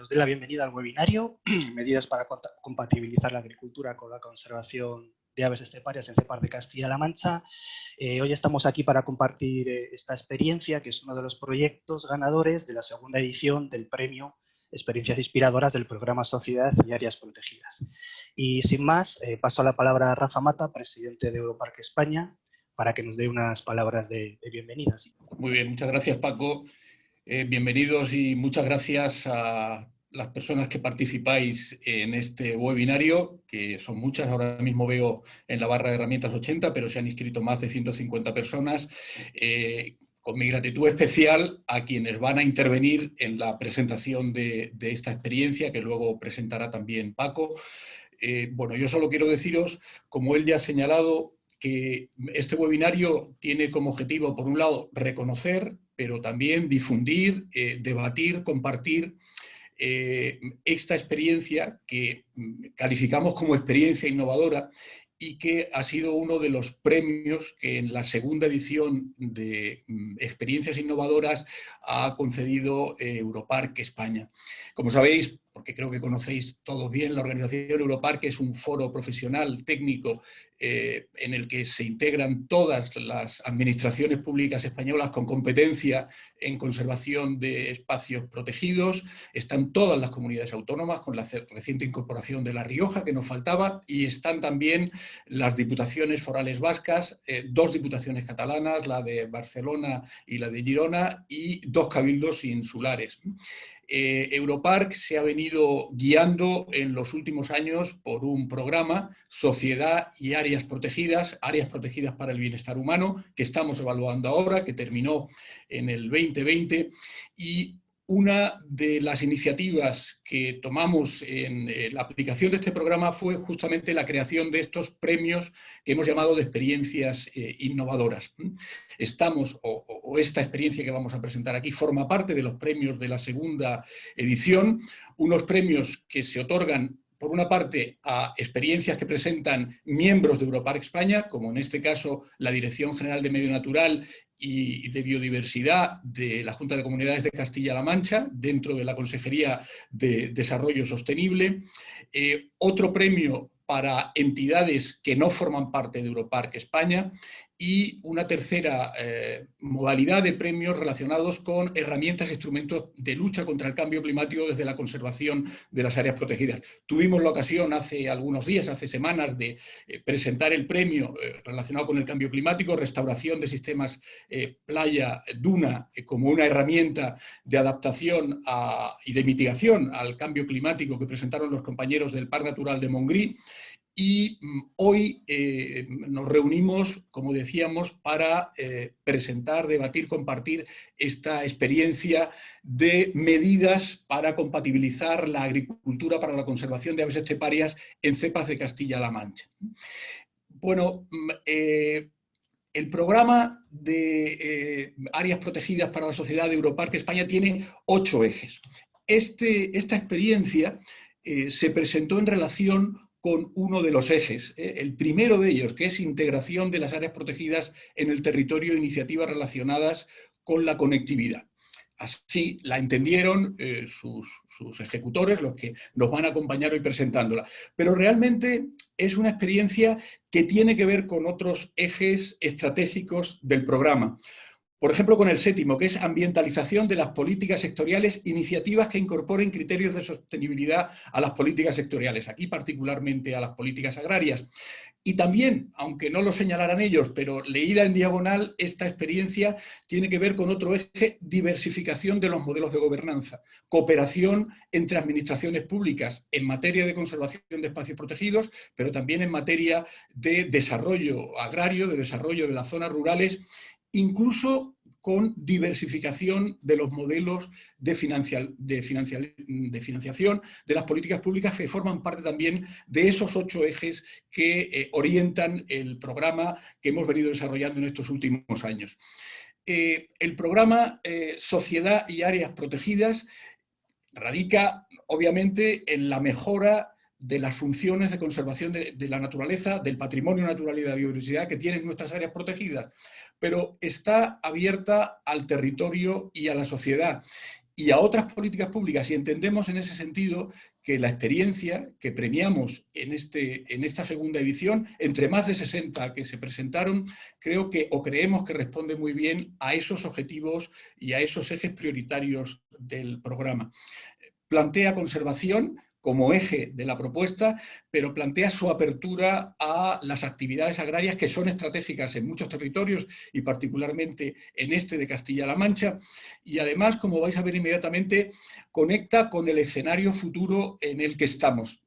os dé la bienvenida al webinario Medidas para compatibilizar la agricultura con la conservación de aves esteparias en CEPAR de Castilla-La Mancha. Hoy estamos aquí para compartir esta experiencia, que es uno de los proyectos ganadores de la segunda edición del premio Experiencias Inspiradoras del programa Sociedad y Áreas Protegidas. Y sin más, paso la palabra a Rafa Mata, presidente de Europark España, para que nos dé unas palabras de bienvenida. ¿Sí? Muy bien, muchas gracias, Paco. Bienvenidos y muchas gracias a las personas que participáis en este webinario, que son muchas. Ahora mismo veo en la barra de herramientas 80, pero se han inscrito más de 150 personas. Con mi gratitud especial a quienes van a intervenir en la presentación de esta experiencia, que luego presentará también Paco. Bueno, yo solo quiero deciros, como él ya ha señalado, que este webinario tiene como objetivo, por un lado, reconocer, pero también difundir, debatir, compartir esta experiencia que calificamos como experiencia innovadora y que ha sido uno de los premios que en la segunda edición de Experiencias Innovadoras ha concedido Europark España. Como sabéis, porque creo que conocéis todos bien, la organización Europark es un foro profesional técnico en el que se integran todas las administraciones públicas españolas con competencia en conservación de espacios protegidos. Están todas las comunidades autónomas, con la reciente incorporación de La Rioja, que nos faltaba, y están también las diputaciones forales vascas, dos diputaciones catalanas, la de Barcelona y la de Girona, y dos cabildos insulares. Europark se ha venido guiando en los últimos años por un programa, Sociedad y Áreas Protegidas para el Bienestar Humano, que estamos evaluando ahora, que terminó en el 2020, y una de las iniciativas que tomamos en la aplicación de este programa fue justamente la creación de estos premios que hemos llamado de experiencias innovadoras. Estamos, o esta experiencia que vamos a presentar aquí, forma parte de los premios de la segunda edición, unos premios que se otorgan por una parte a experiencias que presentan miembros de Europark España, como en este caso la Dirección General de Medio Natural y de Biodiversidad de la Junta de Comunidades de Castilla-La Mancha, dentro de la Consejería de Desarrollo Sostenible. Otro premio para entidades que no forman parte de Europark España, y una tercera modalidad de premios relacionados con herramientas e instrumentos de lucha contra el cambio climático desde la conservación de las áreas protegidas. Tuvimos la ocasión hace algunos días, hace semanas, de presentar el premio relacionado con el cambio climático, restauración de sistemas playa-duna, como una herramienta de adaptación y de mitigación al cambio climático que presentaron los compañeros del Parque Natural de Montgrí. Y hoy nos reunimos, como decíamos, para presentar, debatir, compartir esta experiencia de medidas para compatibilizar la agricultura para la conservación de aves esteparias en cepas de Castilla-La Mancha. Bueno, el programa de áreas protegidas para la sociedad de Europark España tiene 8 ejes. Esta experiencia se presentó en relación con uno de los ejes, el primero de ellos, que es integración de las áreas protegidas en el territorio e iniciativas relacionadas con la conectividad. Así la entendieron sus ejecutores, los que nos van a acompañar hoy presentándola. Pero realmente es una experiencia que tiene que ver con otros ejes estratégicos del programa. Por ejemplo, con el séptimo, que es ambientalización de las políticas sectoriales, iniciativas que incorporen criterios de sostenibilidad a las políticas sectoriales, aquí particularmente a las políticas agrarias. Y también, aunque no lo señalaran ellos, pero leída en diagonal, esta experiencia tiene que ver con otro eje: diversificación de los modelos de gobernanza, cooperación entre administraciones públicas en materia de conservación de espacios protegidos, pero también en materia de desarrollo agrario, de desarrollo de las zonas rurales, incluso con diversificación de los modelos de financiación de las políticas públicas, que forman parte también de esos 8 ejes que orientan el programa que hemos venido desarrollando en estos últimos años. El programa Sociedad y Áreas Protegidas radica, obviamente, en la mejora de las funciones de conservación de la naturaleza, del patrimonio natural y de la biodiversidad que tienen nuestras áreas protegidas, pero está abierta al territorio y a la sociedad. y a otras políticas públicas, y entendemos en ese sentido que la experiencia que premiamos en esta segunda edición, entre más de 60 que se presentaron, creemos que responde muy bien a esos objetivos y a esos ejes prioritarios del programa. Plantea conservación como eje de la propuesta, pero plantea su apertura a las actividades agrarias que son estratégicas en muchos territorios y particularmente en este de Castilla-La Mancha, y además, como vais a ver inmediatamente, conecta con el escenario futuro en el que estamos.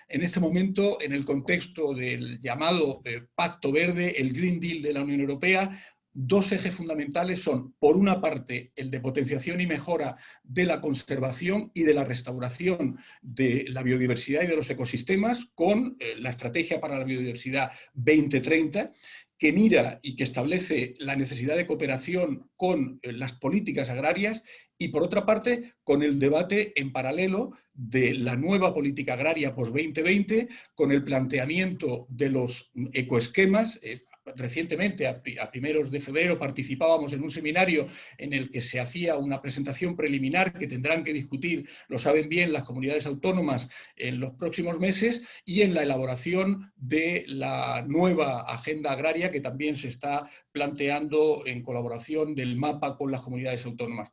En este momento, en el contexto del llamado Pacto Verde, el Green Deal de la Unión Europea, dos ejes fundamentales son, por una parte, el de potenciación y mejora de la conservación y de la restauración de la biodiversidad y de los ecosistemas, con la Estrategia para la Biodiversidad 2030, que mira y que establece la necesidad de cooperación con las políticas agrarias, y por otra parte, con el debate en paralelo de la nueva política agraria post-2020, con el planteamiento de los ecoesquemas. Recientemente, a primeros de febrero, participábamos en un seminario en el que se hacía una presentación preliminar que tendrán que discutir, lo saben bien, las comunidades autónomas en los próximos meses, y en la elaboración de la nueva agenda agraria que también se está planteando en colaboración del mapa con las comunidades autónomas.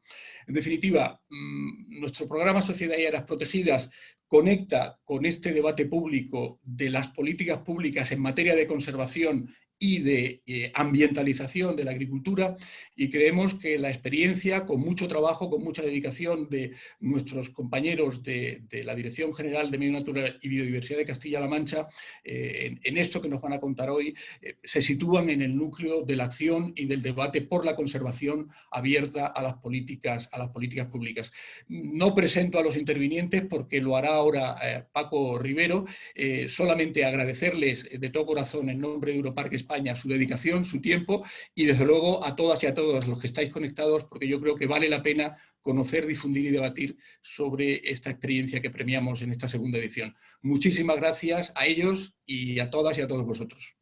En definitiva, nuestro programa Sociedad y Áreas Protegidas conecta con este debate público de las políticas públicas en materia de conservación y de ambientalización de la agricultura, y creemos que la experiencia, con mucho trabajo, con mucha dedicación de nuestros compañeros de la Dirección General de Medio Natural y Biodiversidad de Castilla-La Mancha, en esto que nos van a contar hoy, se sitúan en el núcleo de la acción y del debate por la conservación abierta a las políticas públicas. No presento a los intervinientes porque lo hará ahora Paco Rivero. Solamente agradecerles de todo corazón en nombre de Europark España su dedicación, su tiempo, y desde luego a todas y a todos los que estáis conectados, porque yo creo que vale la pena conocer, difundir y debatir sobre esta experiencia que premiamos en esta segunda edición. Muchísimas gracias a ellos y a todas y a todos vosotros.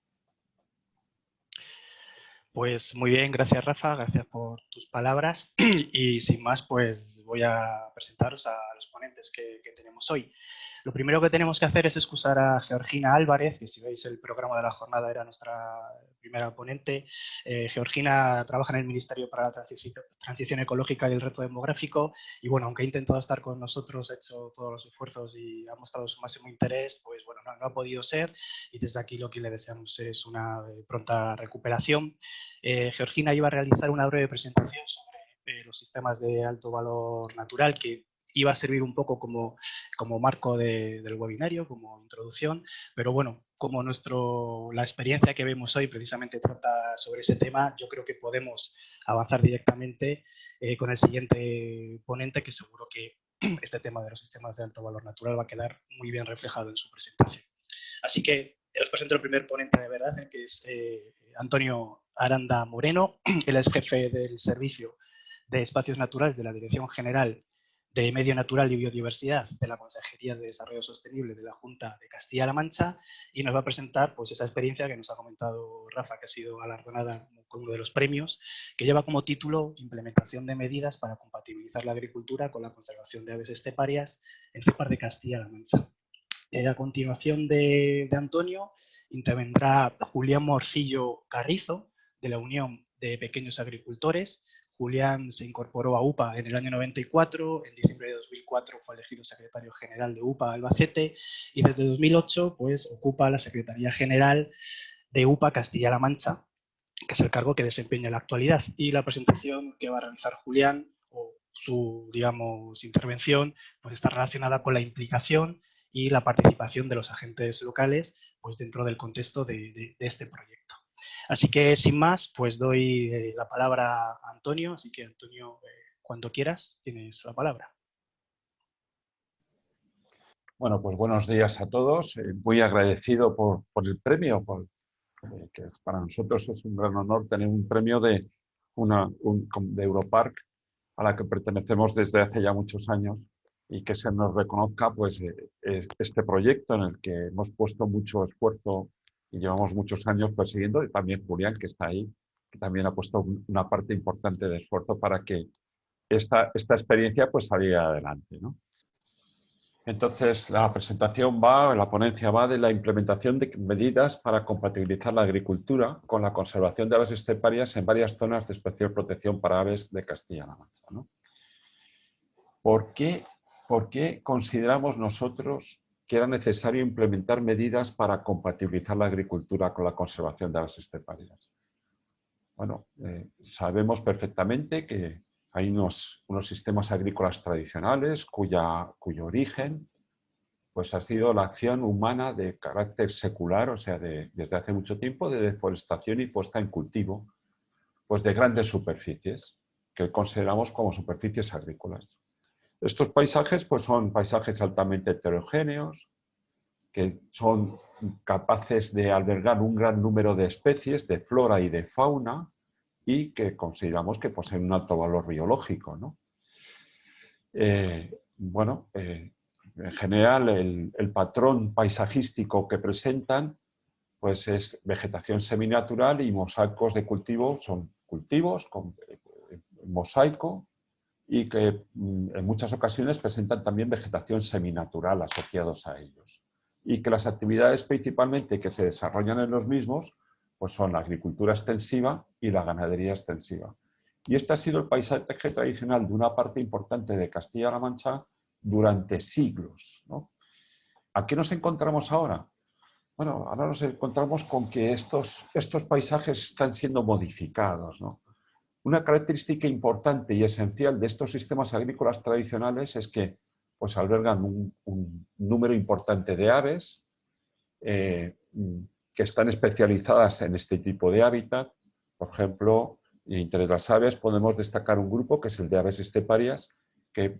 Pues muy bien, gracias Rafa, gracias por tus palabras y sin más pues voy a presentaros a los ponentes que tenemos hoy. Lo primero que tenemos que hacer es excusar a Georgina Álvarez, que si veis el programa de la jornada era nuestra primera ponente. Georgina trabaja en el Ministerio para la Transición Ecológica y el Reto Demográfico, y bueno, aunque ha intentado estar con nosotros, ha hecho todos los esfuerzos y ha mostrado su máximo interés, pues bueno, no ha podido ser, y desde aquí lo que le deseamos es una pronta recuperación. Georgina iba a realizar una breve presentación sobre los sistemas de alto valor natural, que iba a servir un poco como marco del webinario, como introducción, pero bueno, como la experiencia que vemos hoy precisamente trata sobre ese tema, yo creo que podemos avanzar directamente con el siguiente ponente, que seguro que este tema de los sistemas de alto valor natural va a quedar muy bien reflejado en su presentación. Así que os presento el primer ponente de verdad, que es Antonio Aranda Moreno. Él es jefe del Servicio de Espacios Naturales de la Dirección General de Medio Natural y Biodiversidad de la Consejería de Desarrollo Sostenible de la Junta de Castilla-La Mancha, y nos va a presentar pues, esa experiencia que nos ha comentado Rafa, que ha sido galardonada con uno de los premios, que lleva como título Implementación de medidas para compatibilizar la agricultura con la conservación de aves esteparias en CEPAR de Castilla-La Mancha. A continuación de Antonio intervendrá Julián Morcillo Carrizo, de la Unión de Pequeños Agricultores. Julián se incorporó a UPA en el año 94, en diciembre de 2004 fue elegido secretario general de UPA Albacete, y desde 2008 pues, ocupa la Secretaría General de UPA Castilla-La Mancha, que es el cargo que desempeña en la actualidad. Y la presentación que va a realizar Julián, o su, digamos, intervención, pues está relacionada con la implicación y la participación de los agentes locales pues dentro del contexto de este proyecto. Así que, sin más, pues doy la palabra a Antonio. Así que, Antonio, cuando quieras, tienes la palabra. Bueno, pues buenos días a todos. Muy agradecido por el premio, que para nosotros es un gran honor tener un premio de Europark, a la que pertenecemos desde hace ya muchos años, y que se nos reconozca pues, este proyecto en el que hemos puesto mucho esfuerzo y llevamos muchos años persiguiendo, y también Julián, que está ahí, que también ha puesto una parte importante de esfuerzo para que esta experiencia pues saliera adelante, ¿no? Entonces, la ponencia va de la implementación de medidas para compatibilizar la agricultura con la conservación de aves esteparias en varias zonas de especial protección para aves de Castilla-La Mancha, ¿no? ¿Por qué consideramos nosotros que era necesario implementar medidas para compatibilizar la agricultura con la conservación de aves esteparias? Bueno, sabemos perfectamente que hay unos sistemas agrícolas tradicionales cuyo origen pues, ha sido la acción humana de carácter secular, o sea, desde hace mucho tiempo, de deforestación y puesta en cultivo pues, de grandes superficies, que consideramos como superficies agrícolas. Estos paisajes pues, son paisajes altamente heterogéneos, que son capaces de albergar un gran número de especies, de flora y de fauna, y que consideramos que poseen un alto valor biológico, ¿no? En general, el patrón paisajístico que presentan pues es vegetación seminatural y mosaicos de cultivo, son cultivos con mosaico y que en muchas ocasiones presentan también vegetación seminatural asociados a ellos. Y que las actividades principalmente que se desarrollan en los mismos pues son la agricultura extensiva y la ganadería extensiva. Y este ha sido el paisaje tradicional de una parte importante de Castilla-La Mancha durante siglos, ¿no? ¿A qué nos encontramos ahora? Bueno, ahora nos encontramos con que estos paisajes están siendo modificados, ¿no? Una característica importante y esencial de estos sistemas agrícolas tradicionales es que pues, albergan un número importante de aves que están especializadas en este tipo de hábitat. Por ejemplo, entre las aves podemos destacar un grupo que es el de aves esteparias, que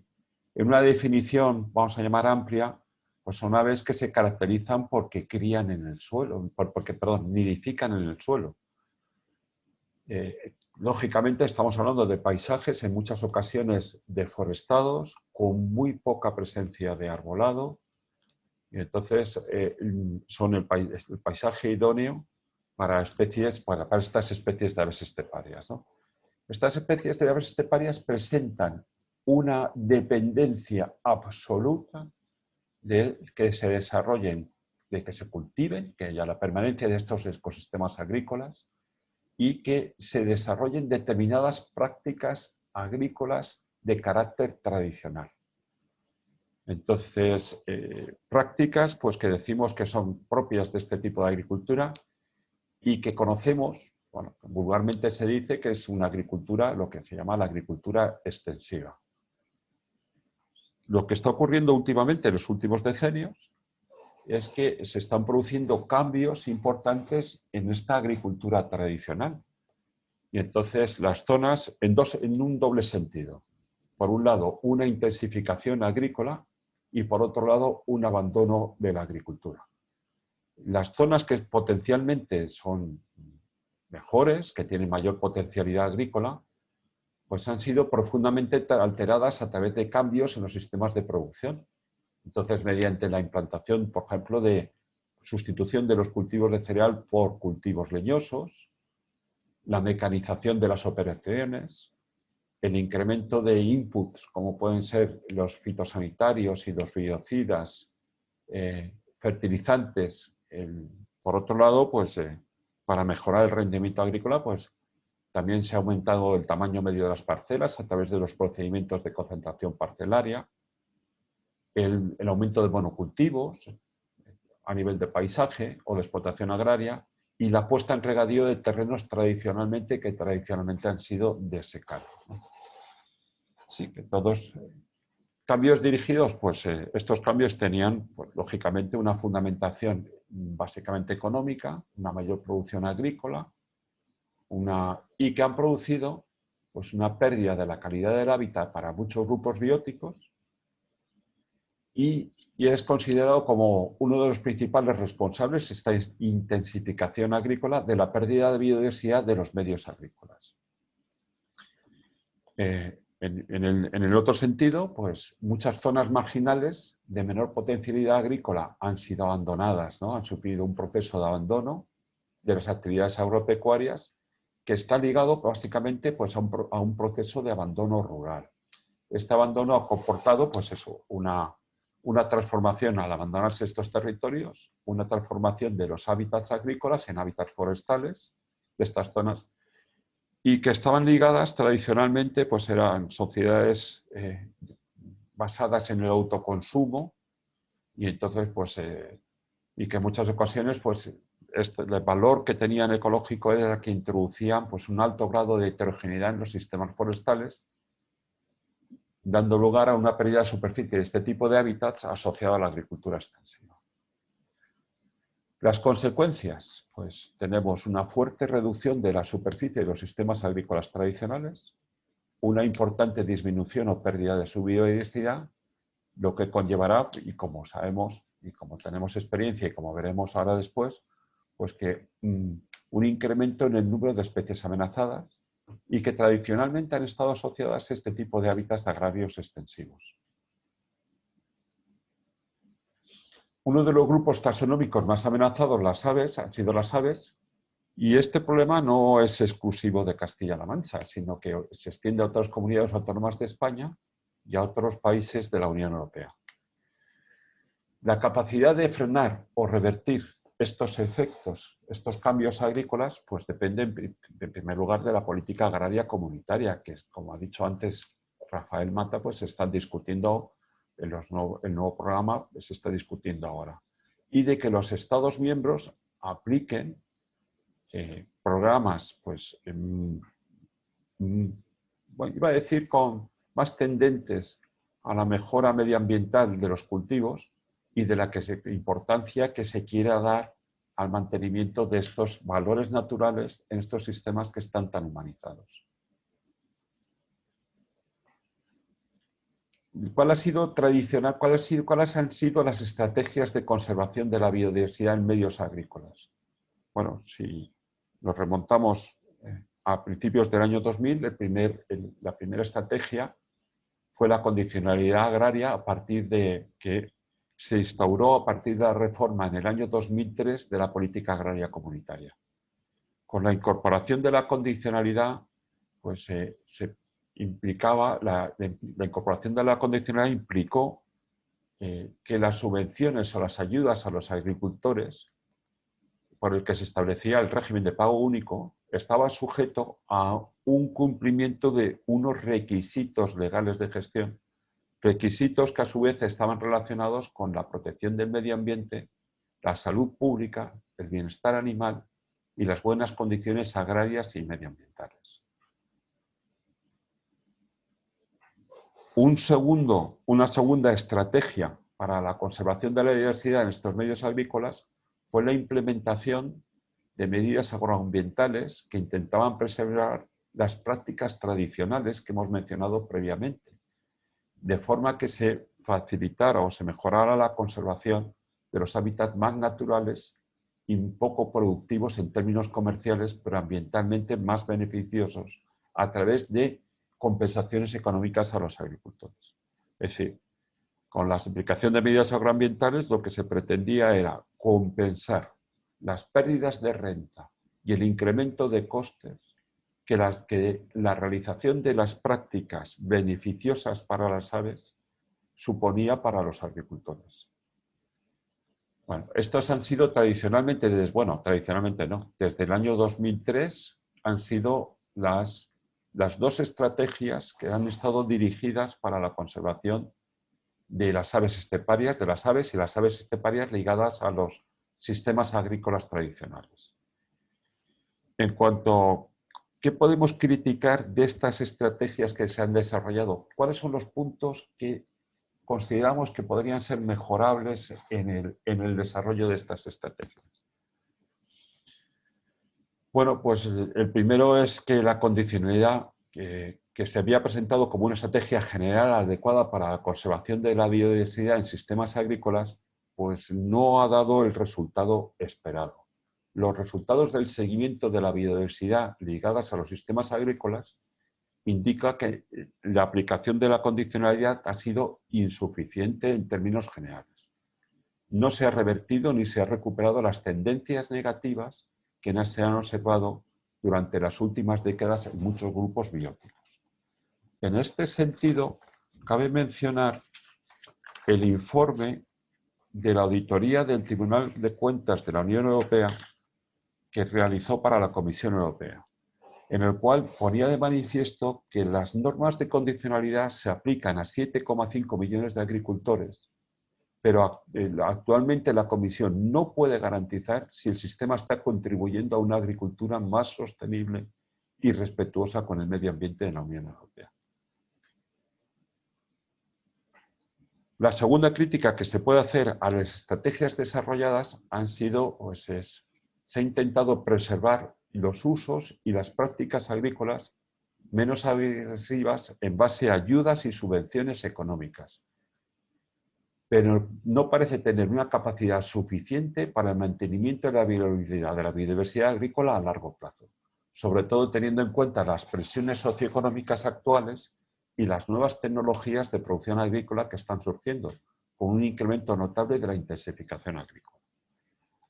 en una definición, vamos a llamar amplia, pues son aves que se caracterizan porque crían en el suelo, nidifican en el suelo. Lógicamente estamos hablando de paisajes en muchas ocasiones deforestados, con muy poca presencia de arbolado, y entonces son el paisaje idóneo para estas especies de aves esteparias, ¿no? Estas especies de aves esteparias presentan una dependencia absoluta de que se desarrollen, de que se cultiven, que haya la permanencia de estos ecosistemas agrícolas y que se desarrollen determinadas prácticas agrícolas de carácter tradicional. Entonces, prácticas pues, que decimos que son propias de este tipo de agricultura y que conocemos, bueno, vulgarmente se dice que es una agricultura, lo que se llama la agricultura extensiva. Lo que está ocurriendo últimamente en los últimos decenios es que se están produciendo cambios importantes en esta agricultura tradicional. Y entonces las zonas, en un doble sentido. Por un lado, una intensificación agrícola y por otro lado, un abandono de la agricultura. Las zonas que potencialmente son mejores, que tienen mayor potencialidad agrícola, pues han sido profundamente alteradas a través de cambios en los sistemas de producción. Entonces, mediante la implantación, por ejemplo, de sustitución de los cultivos de cereal por cultivos leñosos, la mecanización de las operaciones, el incremento de inputs, como pueden ser los fitosanitarios y los biocidas, fertilizantes. Por otro lado, pues, para mejorar el rendimiento agrícola, pues, también se ha aumentado el tamaño medio de las parcelas a través de los procedimientos de concentración parcelaria, el aumento de monocultivos a nivel de paisaje o de explotación agraria y la puesta en regadío de terrenos que tradicionalmente han sido desecados, ¿no? Sí, que todos cambios dirigidos, pues estos cambios tenían, pues, lógicamente, una fundamentación básicamente económica, una mayor producción agrícola, y que han producido pues, una pérdida de la calidad del hábitat para muchos grupos bióticos y es considerado como uno de los principales responsables, esta intensificación agrícola, de la pérdida de biodiversidad de los medios agrícolas. En el otro sentido, pues muchas zonas marginales de menor potencialidad agrícola han sido abandonadas, ¿no? Han sufrido un proceso de abandono de las actividades agropecuarias que está ligado básicamente pues, a un proceso de abandono rural. este abandono ha comportado, pues eso, una transformación al abandonarse estos territorios, una transformación de los hábitats agrícolas en hábitats forestales de estas zonas, y que estaban ligadas tradicionalmente, pues eran sociedades basadas en el autoconsumo, y entonces, pues, y que en muchas ocasiones, pues, el valor que tenían ecológico era que introducían, pues, un alto grado de heterogeneidad en los sistemas forestales, dando lugar a una pérdida de superficie de este tipo de hábitats asociado a la agricultura extensiva. Las consecuencias, pues tenemos una fuerte reducción de la superficie de los sistemas agrícolas tradicionales, una importante disminución o pérdida de su biodiversidad, lo que conllevará, y como sabemos, y como tenemos experiencia y como veremos ahora después, pues que un incremento en el número de especies amenazadas y que tradicionalmente han estado asociadas a este tipo de hábitats agrarios extensivos. Uno de los grupos taxonómicos más amenazados, las aves, han sido las aves, y este problema no es exclusivo de Castilla-La Mancha, sino que se extiende a otras comunidades autónomas de España y a otros países de la Unión Europea. La capacidad de frenar o revertir estos efectos, estos cambios agrícolas, pues depende en primer lugar de la política agraria comunitaria, que, como ha dicho antes Rafael Mata, pues se están discutiendo, el nuevo programa se está discutiendo ahora. Y de que los Estados miembros apliquen programas, pues, bueno, iba a decir, con más tendentes a la mejora medioambiental de los cultivos y de la importancia que se quiera dar al mantenimiento de estos valores naturales en estos sistemas que están tan humanizados. ¿Cuáles han sido las estrategias de conservación de la biodiversidad en medios agrícolas? Bueno, si nos remontamos a principios del año 2000, la primera estrategia fue la condicionalidad agraria a partir de que se instauró a partir de la reforma en el año 2003 de la política agraria comunitaria. Con la incorporación de la condicionalidad, pues la incorporación de la condicionalidad implicó que las subvenciones o las ayudas a los agricultores, por el que se establecía el régimen de pago único, estaba sujeto a un cumplimiento de unos requisitos legales de gestión, requisitos que a su vez estaban relacionados con la protección del medio ambiente, la salud pública, el bienestar animal y las buenas condiciones agrarias y medioambientales. Una segunda estrategia para la conservación de la diversidad en estos medios agrícolas fue la implementación de medidas agroambientales que intentaban preservar las prácticas tradicionales que hemos mencionado previamente, de forma que se facilitara o se mejorara la conservación de los hábitats más naturales y poco productivos en términos comerciales, pero ambientalmente más beneficiosos a través de compensaciones económicas a los agricultores. Es decir, con la aplicación de medidas agroambientales lo que se pretendía era compensar las pérdidas de renta y el incremento de costes que la realización de las prácticas beneficiosas para las aves suponía para los agricultores. Bueno, estos han sido tradicionalmente, tradicionalmente no, desde el año 2003 han sido las dos estrategias que han estado dirigidas para la conservación de las aves esteparias, y las aves esteparias ligadas a los sistemas agrícolas tradicionales. En cuanto ¿qué podemos criticar de estas estrategias que se han desarrollado? ¿Cuáles son los puntos que consideramos que podrían ser mejorables en el desarrollo de estas estrategias? Bueno, pues el primero es que la condicionalidad que se había presentado como una estrategia general adecuada para la conservación de la biodiversidad en sistemas agrícolas, pues no ha dado el resultado esperado. Los resultados del seguimiento de la biodiversidad ligadas a los sistemas agrícolas indica que la aplicación de la condicionalidad ha sido insuficiente en términos generales. No se ha revertido ni se ha recuperado las tendencias negativas que se han observado durante las últimas décadas en muchos grupos bióticos. En este sentido, cabe mencionar el informe de la auditoría del Tribunal de Cuentas de la Unión Europea que realizó para la Comisión Europea, en el cual ponía de manifiesto que las normas de condicionalidad se aplican a 7,5 millones de agricultores, pero actualmente la Comisión no puede garantizar si el sistema está contribuyendo a una agricultura más sostenible y respetuosa con el medio ambiente de la Unión Europea. La segunda crítica que se puede hacer a las estrategias desarrolladas han sido, se ha intentado preservar los usos y las prácticas agrícolas menos agresivas en base a ayudas y subvenciones económicas, pero no parece tener una capacidad suficiente para el mantenimiento de la biodiversidad agrícola a largo plazo, sobre todo teniendo en cuenta las presiones socioeconómicas actuales y las nuevas tecnologías de producción agrícola que están surgiendo, con un incremento notable de la intensificación agrícola.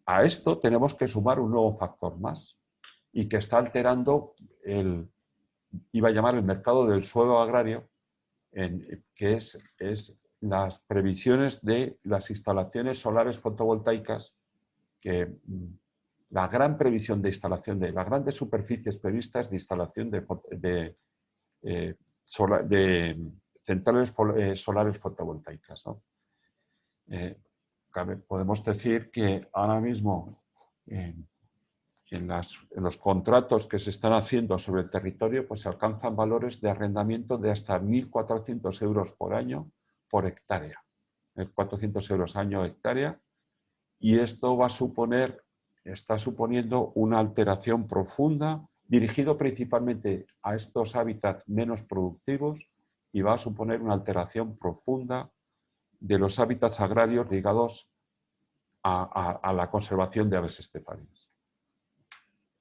A esto tenemos que sumar un nuevo factor más y que está alterando iba a llamar el mercado del suelo agrario, que es las previsiones de las instalaciones solares fotovoltaicas, que la gran previsión de instalación de las grandes superficies previstas de instalación de centrales solares fotovoltaicas, ¿no? Podemos decir que ahora mismo en los contratos que se están haciendo sobre el territorio, pues se alcanzan valores de arrendamiento de hasta 1.400 euros por año por hectárea. 400 euros año hectárea, y esto está suponiendo una alteración profunda, dirigido principalmente a estos hábitats menos productivos, y va a suponer una alteración profunda de los hábitats agrarios ligados a la conservación de aves esteparias.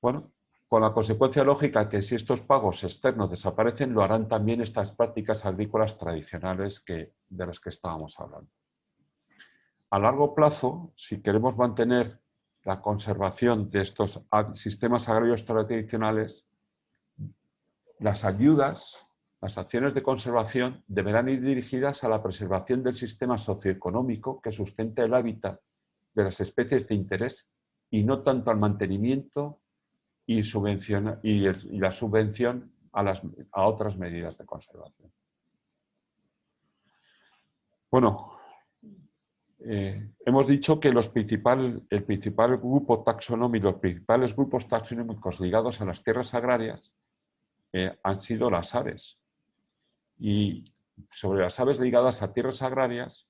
Bueno, con la consecuencia lógica que si estos pagos externos desaparecen, lo harán también estas prácticas agrícolas tradicionales de las que estábamos hablando. A largo plazo, si queremos mantener la conservación de estos sistemas agrarios tradicionales, las ayudas, las acciones de conservación deberán ir dirigidas a la preservación del sistema socioeconómico que sustenta el hábitat de las especies de interés y no tanto al mantenimiento y la subvención a otras medidas de conservación. Bueno, hemos dicho que el principal grupo taxonómico, los principales grupos taxonómicos ligados a las tierras agrarias han sido las aves. Y sobre las aves ligadas a tierras agrarias,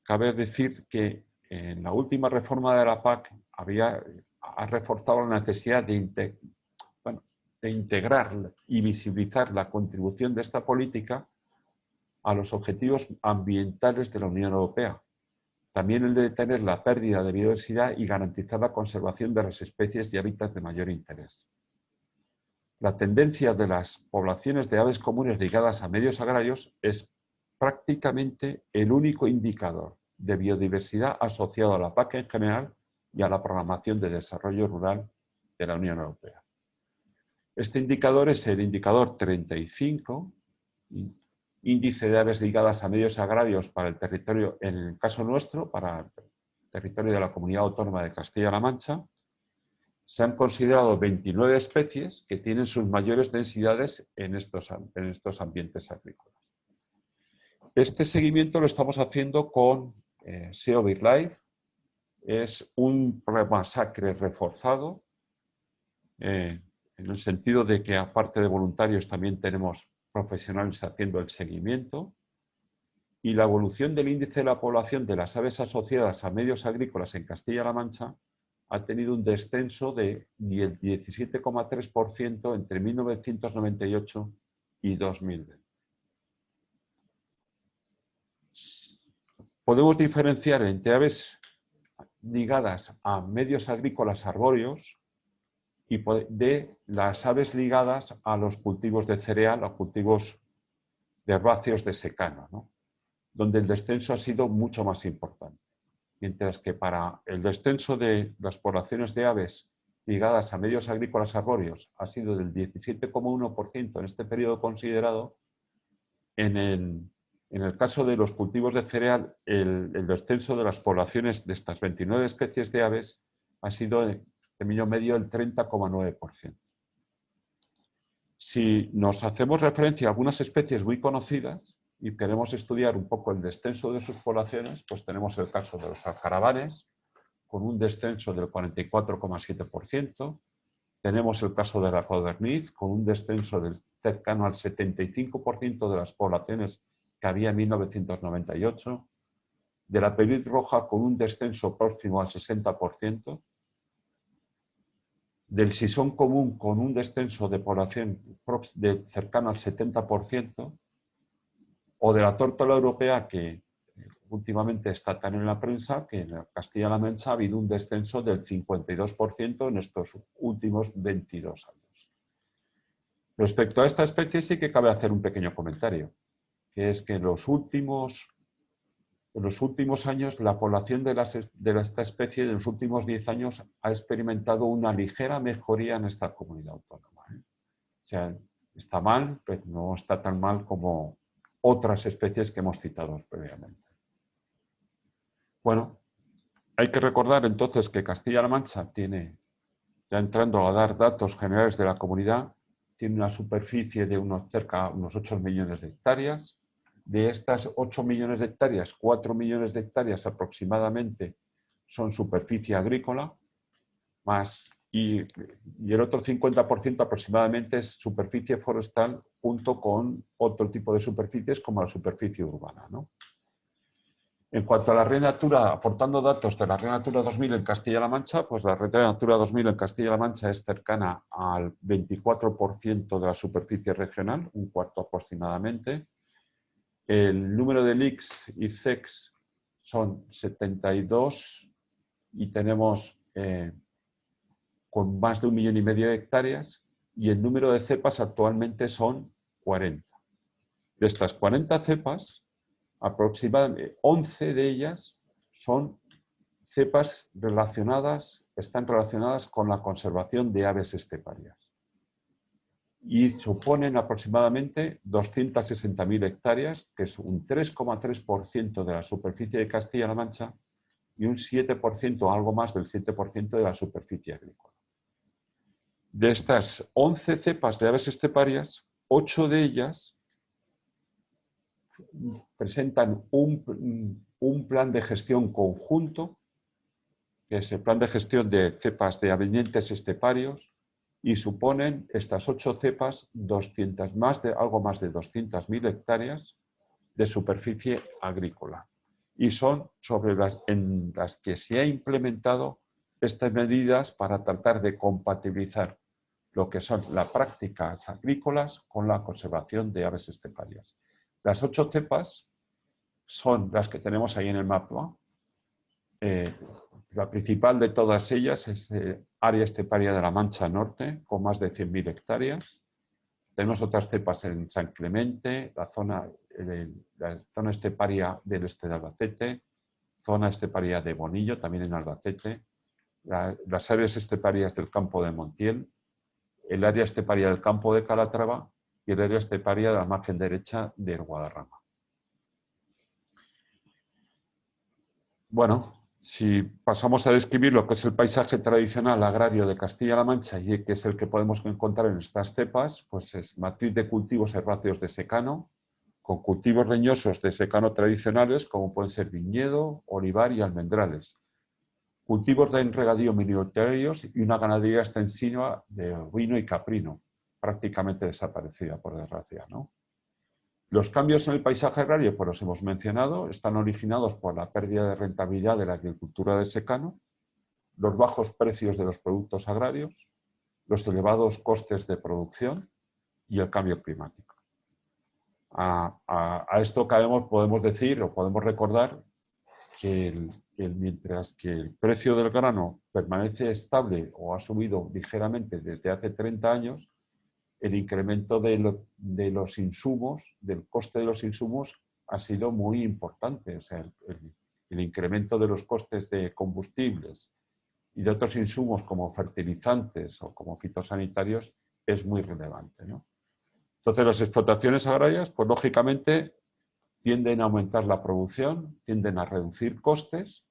cabe decir que en la última reforma de la PAC ha reforzado la necesidad de integrar y visibilizar la contribución de esta política a los objetivos ambientales de la Unión Europea. También el de detener la pérdida de biodiversidad y garantizar la conservación de las especies y hábitats de mayor interés. La tendencia de las poblaciones de aves comunes ligadas a medios agrarios es prácticamente el único indicador de biodiversidad asociado a la PAC en general y a la programación de desarrollo rural de la Unión Europea. Este indicador es el indicador 35, índice de aves ligadas a medios agrarios para el territorio, en el caso nuestro, para el territorio de la Comunidad Autónoma de Castilla-La Mancha. Se han considerado 29 especies que tienen sus mayores densidades en estos ambientes agrícolas. Este seguimiento lo estamos haciendo con SEO BirdLife. Es un programa SACRE reforzado, en el sentido de que aparte de voluntarios también tenemos profesionales haciendo el seguimiento, y la evolución del índice de la población de las aves asociadas a medios agrícolas en Castilla-La Mancha ha tenido un descenso de 17,3% entre 1998 y 2020. Podemos diferenciar entre aves ligadas a medios agrícolas arbóreos y de las aves ligadas a los cultivos de cereal, a cultivos de herbáceos de secano, ¿no? Donde el descenso ha sido mucho más importante. Mientras que para el descenso de las poblaciones de aves ligadas a medios agrícolas arbóreos ha sido del 17,1% en este periodo considerado, en En el caso de los cultivos de cereal, el descenso de las poblaciones de estas 29 especies de aves ha sido de tamaño medio el 30,9%. Si nos hacemos referencia a algunas especies muy conocidas y queremos estudiar un poco el descenso de sus poblaciones, pues tenemos el caso de los alcaravanes, con un descenso del 44,7%. Tenemos el caso de la codorniz, con un descenso del cercano al 75% de las poblaciones que había en 1998. De la perdiz roja, con un descenso próximo al 60%. Del sisón común, con un descenso de población cercano al 70%. O de la tórtola europea, que últimamente está tan en la prensa, que en Castilla-La Mancha ha habido un descenso del 52% en estos últimos 22 años. Respecto a esta especie sí que cabe hacer un pequeño comentario, que es que en los últimos años la población de esta especie, en los últimos 10 años, ha experimentado una ligera mejoría en esta comunidad autónoma. O sea, está mal, pero no está tan mal como otras especies que hemos citado previamente. Bueno, hay que recordar entonces que Castilla-La Mancha tiene, ya entrando a dar datos generales de la comunidad, tiene una superficie de unos 8 millones de hectáreas. De estas 8 millones de hectáreas, 4 millones de hectáreas aproximadamente son superficie agrícola, y el otro 50% aproximadamente es superficie forestal, junto con otro tipo de superficies como la superficie urbana, ¿no? En cuanto a la Red Natura, aportando datos de la Red Natura 2000 en Castilla-La Mancha, pues la Red Natura 2000 en Castilla-La Mancha es cercana al 24% de la superficie regional, un cuarto aproximadamente. El número de LICs y CECs son 72 y tenemos con más de 1,5 millones de hectáreas, y el número de cepas actualmente son 40. De estas 40 cepas, aproximadamente 11 de ellas son cepas están relacionadas con la conservación de aves esteparias y suponen aproximadamente 260.000 hectáreas, que es un 3,3% de la superficie de Castilla-La Mancha y un 7%, algo más del 7% de la superficie agrícola. De estas 11 cepas de aves esteparias, 8 de ellas presentan un plan de gestión conjunto, que es el plan de gestión de cepas de ambientes esteparios, y suponen estas 8 cepas algo más de 200.000 hectáreas de superficie agrícola. Y son en las que se ha implementado estas medidas para tratar de compatibilizar lo que son las prácticas agrícolas con la conservación de aves esteparias. Las 8 cepas son las que tenemos ahí en el mapa. La principal de todas ellas es área esteparia de la Mancha Norte, con más de 100.000 hectáreas. Tenemos otras cepas en San Clemente, la zona esteparia del este de Albacete, zona esteparia de Bonillo, también en Albacete, las áreas esteparias del campo de Montiel, el área esteparia del campo de Calatrava y el área esteparia de la margen derecha del Guadarrama. Bueno, si pasamos a describir lo que es el paisaje tradicional agrario de Castilla-La Mancha, y que es el que podemos encontrar en estas cepas, pues es matriz de cultivos herbáceos de secano, con cultivos leñosos de secano tradicionales, como pueden ser viñedo, olivar y almendrales. Cultivos de regadío minoritarios y una ganadería extensiva de ovino y caprino, prácticamente desaparecida, por desgracia, ¿no? Los cambios en el paisaje agrario, pues los hemos mencionado, están originados por la pérdida de rentabilidad de la agricultura de secano, los bajos precios de los productos agrarios, los elevados costes de producción y el cambio climático. A esto podemos decir o podemos recordar que mientras que el precio del grano permanece estable o ha subido ligeramente desde hace 30 años, el incremento de los insumos, del coste de los insumos, ha sido muy importante. O sea, el incremento de los costes de combustibles y de otros insumos como fertilizantes o como fitosanitarios es muy relevante, ¿no? Entonces, las explotaciones agrarias, pues lógicamente, tienden a aumentar la producción, tienden a reducir costes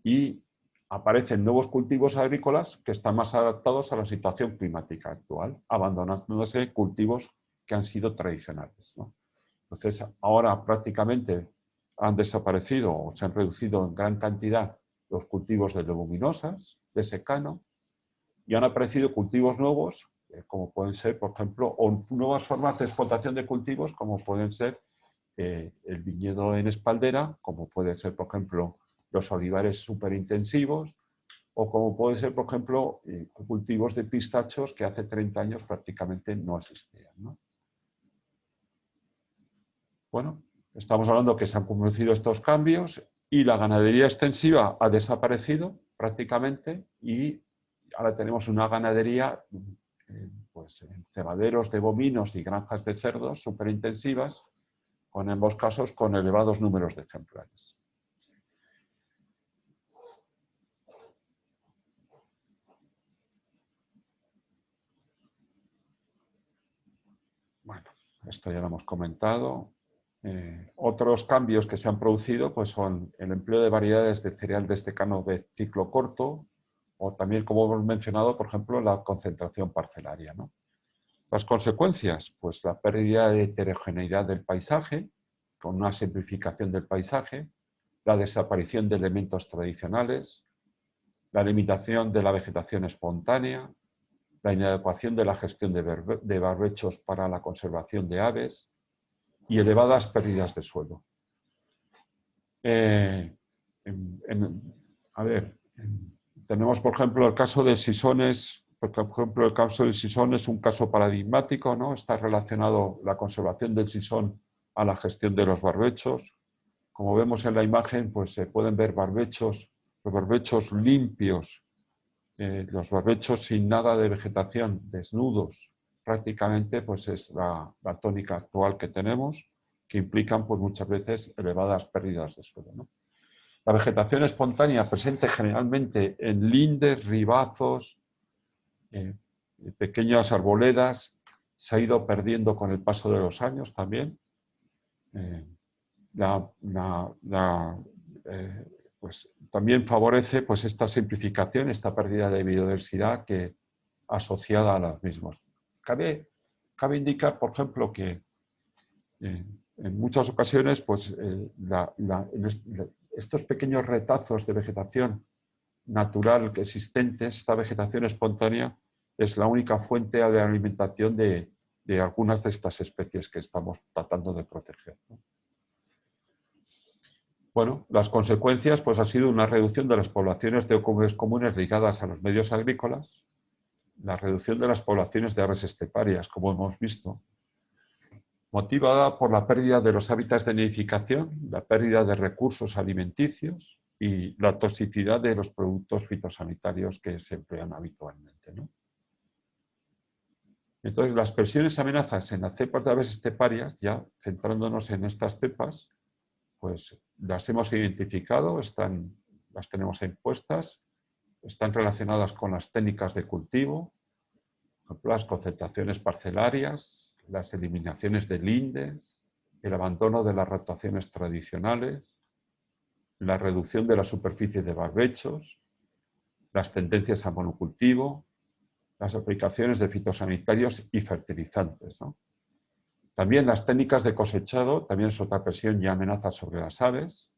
y aparecen nuevos cultivos agrícolas que están más adaptados a la situación climática actual, abandonándose cultivos que han sido tradicionales, ¿no? Entonces, ahora prácticamente han desaparecido o se han reducido en gran cantidad los cultivos de leguminosas, de secano, y han aparecido cultivos nuevos, como pueden ser, por ejemplo, o nuevas formas de explotación de cultivos, como pueden ser el viñedo en espaldera, como puede ser, por ejemplo, los olivares superintensivos, o como puede ser, por ejemplo, cultivos de pistachos que hace 30 años prácticamente no existían, ¿no? Bueno, estamos hablando que se han producido estos cambios y la ganadería extensiva ha desaparecido prácticamente y ahora tenemos una ganadería pues, en cebaderos de bovinos y granjas de cerdos superintensivas, con en ambos casos con elevados números de ejemplares. Bueno, esto ya lo hemos comentado. Otros cambios que se han producido pues son el empleo de variedades de cereal de secano de ciclo corto o también, como hemos mencionado, por ejemplo, la concentración parcelaria, ¿no? Las consecuencias, pues la pérdida de heterogeneidad del paisaje, con una simplificación del paisaje, la desaparición de elementos tradicionales, la limitación de la vegetación espontánea, la inadecuación de la gestión de barbechos para la conservación de aves y elevadas pérdidas de suelo. Tenemos, por ejemplo, el caso de Sisones. Por ejemplo, el caso del sisón es un caso paradigmático, ¿no? Está relacionado la conservación del sisón a la gestión de los barbechos. Como vemos en la imagen, pues se pueden ver barbechos, los barbechos limpios, los barbechos sin nada de vegetación, desnudos. Prácticamente pues es la tónica actual que tenemos, que implican pues, muchas veces elevadas pérdidas de suelo, ¿no? La vegetación espontánea presente generalmente en lindes, ribazos, pequeñas arboledas, se ha ido perdiendo con el paso de los años también. Pues, también favorece pues, esta simplificación, esta pérdida de biodiversidad que asociada a los mismos. Cabe indicar, por ejemplo, que en muchas ocasiones pues, estos pequeños retazos de vegetación natural que existentes, esta vegetación espontánea, es la única fuente de alimentación de algunas de estas especies que estamos tratando de proteger, ¿no? Bueno, las consecuencias pues, ha sido una reducción de las poblaciones de ocupas comunes ligadas a los medios agrícolas, la reducción de las poblaciones de aves esteparias, como hemos visto, motivada por la pérdida de los hábitats de nidificación, la pérdida de recursos alimenticios y la toxicidad de los productos fitosanitarios que se emplean habitualmente, ¿no? Entonces, las presiones amenazas en las cepas de aves esteparias, ya centrándonos en estas cepas, pues las hemos identificado, las tenemos impuestas, están relacionadas con las técnicas de cultivo, por ejemplo, las concentraciones parcelarias, las eliminaciones de lindes, el abandono de las rotaciones tradicionales, la reducción de la superficie de barbechos, las tendencias a monocultivo, las aplicaciones de fitosanitarios y fertilizantes, ¿no? También las técnicas de cosechado, también es otra presión y amenaza sobre las aves,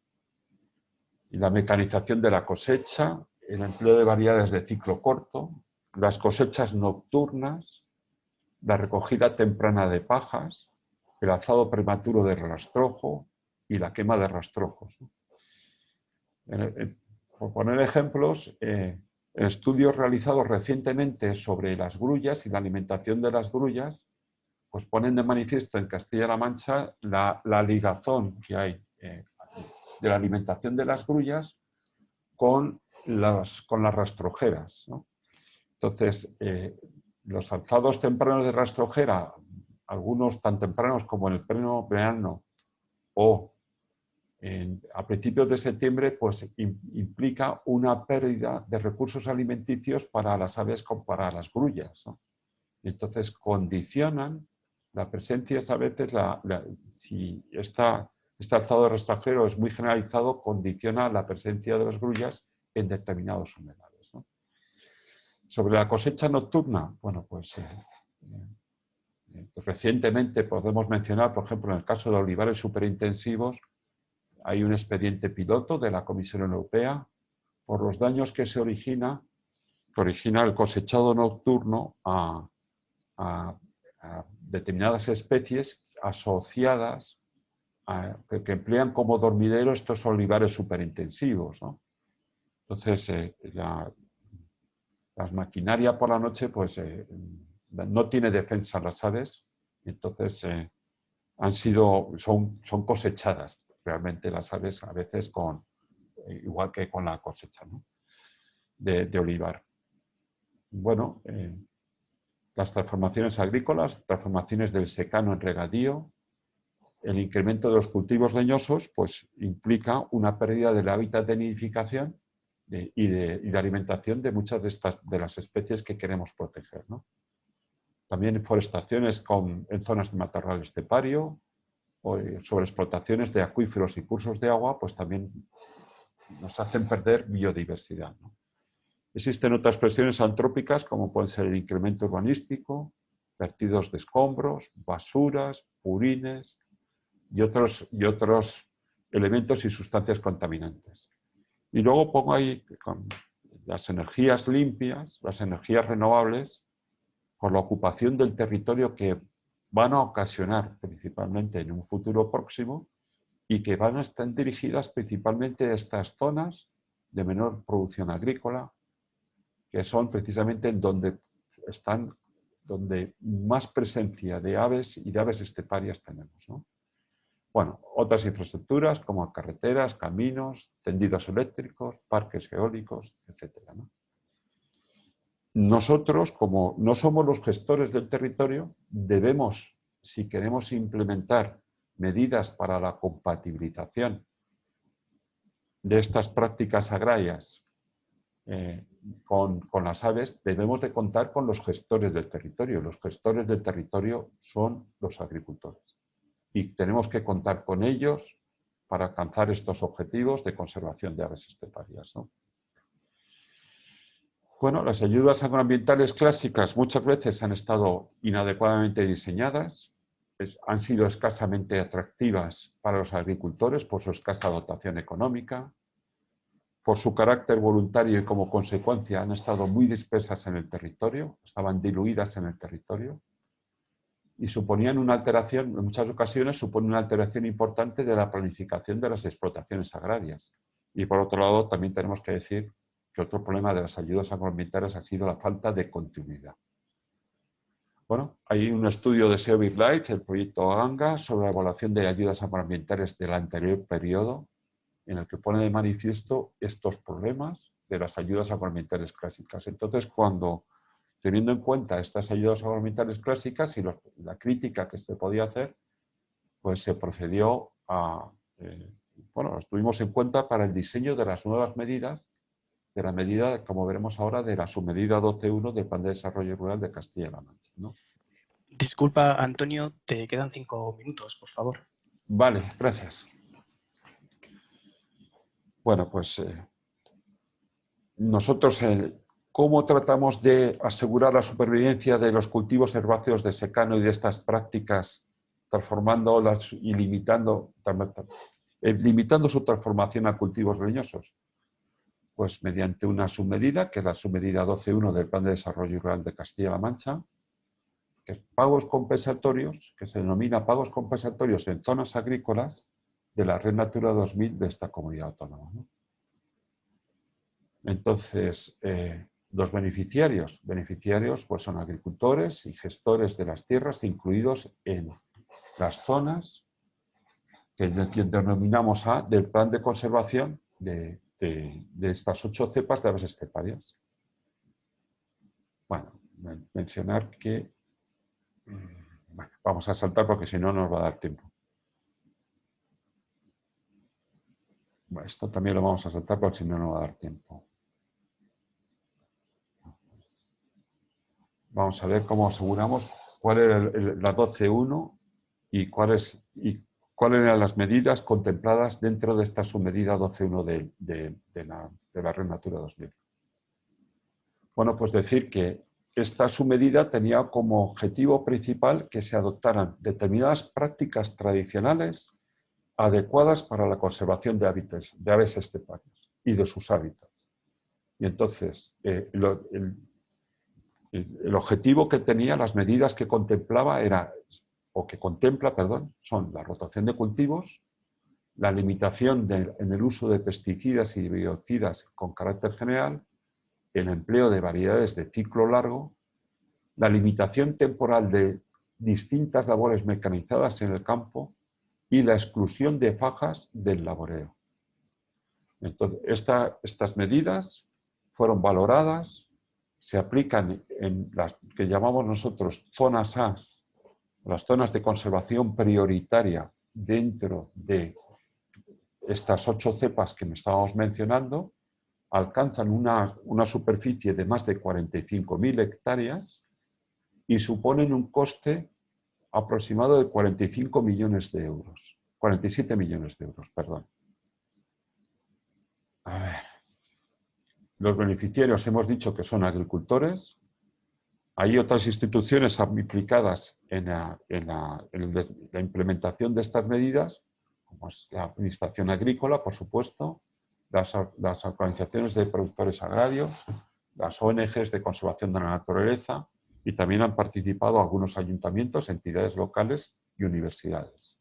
y la mecanización de la cosecha, el empleo de variedades de ciclo corto, las cosechas nocturnas, la recogida temprana de pajas, el alzado prematuro de rastrojo y la quema de rastrojos, ¿no? Por poner ejemplos, estudios realizados recientemente sobre las grullas y la alimentación de las grullas, pues ponen de manifiesto en Castilla-La Mancha la ligazón que hay de la alimentación de las grullas con las rastrojeras, ¿no? Entonces, los alzados tempranos de rastrojera, algunos tan tempranos como en el pleno verano o a principios de septiembre, pues implica una pérdida de recursos alimenticios para las aves como para las grullas, ¿no? Y entonces condicionan la presencia, a veces, si esta Este alzado rastrajero es muy generalizado, condiciona la presencia de las grullas en determinados humedales, ¿no? Sobre la cosecha nocturna, bueno, pues recientemente podemos mencionar, por ejemplo, en el caso de olivares superintensivos, hay un expediente piloto de la Comisión Europea por los daños que origina el cosechado nocturno a determinadas especies asociadas que emplean como dormidero estos olivares superintensivos, ¿no? Entonces, las maquinarias por la noche pues no tiene defensa las aves, entonces son cosechadas realmente las aves a veces igual que con la cosecha, ¿no? de olivar. Bueno, las transformaciones agrícolas, transformaciones del secano en regadío, el incremento de los cultivos leñosos pues implica una pérdida del hábitat de nidificación y de alimentación de muchas de las especies que queremos proteger, ¿no? También forestaciones en zonas de matorral estepario, o sobreexplotaciones de acuíferos y cursos de agua, pues también nos hacen perder biodiversidad, ¿no? Existen otras presiones antrópicas como pueden ser el incremento urbanístico, vertidos de escombros, basuras, purines y otros elementos y sustancias contaminantes. Y luego pongo ahí las energías limpias, las energías renovables, por la ocupación del territorio que van a ocasionar principalmente en un futuro próximo y que van a estar dirigidas principalmente a estas zonas de menor producción agrícola, que son precisamente donde más presencia de aves y de aves esteparias tenemos, ¿no? Bueno, otras infraestructuras como carreteras, caminos, tendidos eléctricos, parques eólicos, etcétera, ¿no? Nosotros, como no somos los gestores del territorio, debemos, si queremos implementar medidas para la compatibilización de estas prácticas agrarias con las aves, debemos de contar con los gestores del territorio. Los gestores del territorio son los agricultores. Y tenemos que contar con ellos para alcanzar estos objetivos de conservación de aves esteparias, ¿no? Bueno, las ayudas agroambientales clásicas muchas veces han estado inadecuadamente diseñadas, han sido escasamente atractivas para los agricultores por su escasa dotación económica, por su carácter voluntario y como consecuencia han estado muy dispersas en el territorio, estaban diluidas en el territorio y suponían una alteración, en muchas ocasiones supone una alteración importante de la planificación de las explotaciones agrarias. Y por otro lado también tenemos que decir que otro problema de las ayudas agroambientales ha sido la falta de continuidad. Bueno, hay un estudio de SEO Big Light, el proyecto ANGA, sobre la evaluación de ayudas agroambientales del anterior periodo, en el que pone de manifiesto estos problemas de las ayudas agroambientales clásicas. Entonces, teniendo en cuenta estas ayudas agroambientales clásicas y la crítica que se podía hacer, pues se procedió las tuvimos en cuenta para el diseño de las nuevas medidas, de la medida, como veremos ahora, de la submedida 12.1 del Plan de Desarrollo Rural de Castilla-La Mancha, ¿no? Disculpa, Antonio, te quedan 5 minutos, por favor. Vale, gracias. Bueno, pues nosotros, ¿cómo tratamos de asegurar la supervivencia de los cultivos herbáceos de secano y de estas prácticas, transformándolas y limitando su transformación a cultivos leñosos? Pues mediante una submedida, que es la submedida 12.1 del Plan de Desarrollo Rural de Castilla-La Mancha, que es pagos compensatorios, que se denomina pagos compensatorios en zonas agrícolas de la Red Natura 2000 de esta comunidad autónoma, ¿no? Entonces, los beneficiarios pues son agricultores y gestores de las tierras incluidos en las zonas que denominamos del plan de conservación de estas 8 cepas de aves esteparias. Bueno, mencionar que vamos a saltar porque si no nos va a dar tiempo. Bueno, esto también lo vamos a saltar porque si no nos va a dar tiempo. Vamos a ver cómo aseguramos cuál es la 12.1 y ¿Cuáles eran las medidas contempladas dentro de esta submedida 12.1 de la Red Natura 2000? Bueno, pues decir que esta submedida tenía como objetivo principal que se adoptaran determinadas prácticas tradicionales adecuadas para la conservación de aves esteparias y de sus hábitats. Y entonces, el objetivo que tenía, las medidas que contemplaba son la rotación de cultivos, la limitación en el uso de pesticidas y biocidas con carácter general, el empleo de variedades de ciclo largo, la limitación temporal de distintas labores mecanizadas en el campo y la exclusión de fajas del laboreo. Entonces, estas medidas fueron valoradas, se aplican en las que llamamos nosotros zonas A, las zonas de conservación prioritaria dentro de estas 8 cepas que me estábamos mencionando, alcanzan una superficie de más de 45.000 hectáreas y suponen un coste aproximado de 47 millones de euros. A ver. Los beneficiarios hemos dicho que son agricultores. Hay otras instituciones implicadas en la implementación de estas medidas, como es la Administración Agrícola, por supuesto, las organizaciones de productores agrarios, las ONGs de conservación de la naturaleza, y también han participado algunos ayuntamientos, entidades locales y universidades.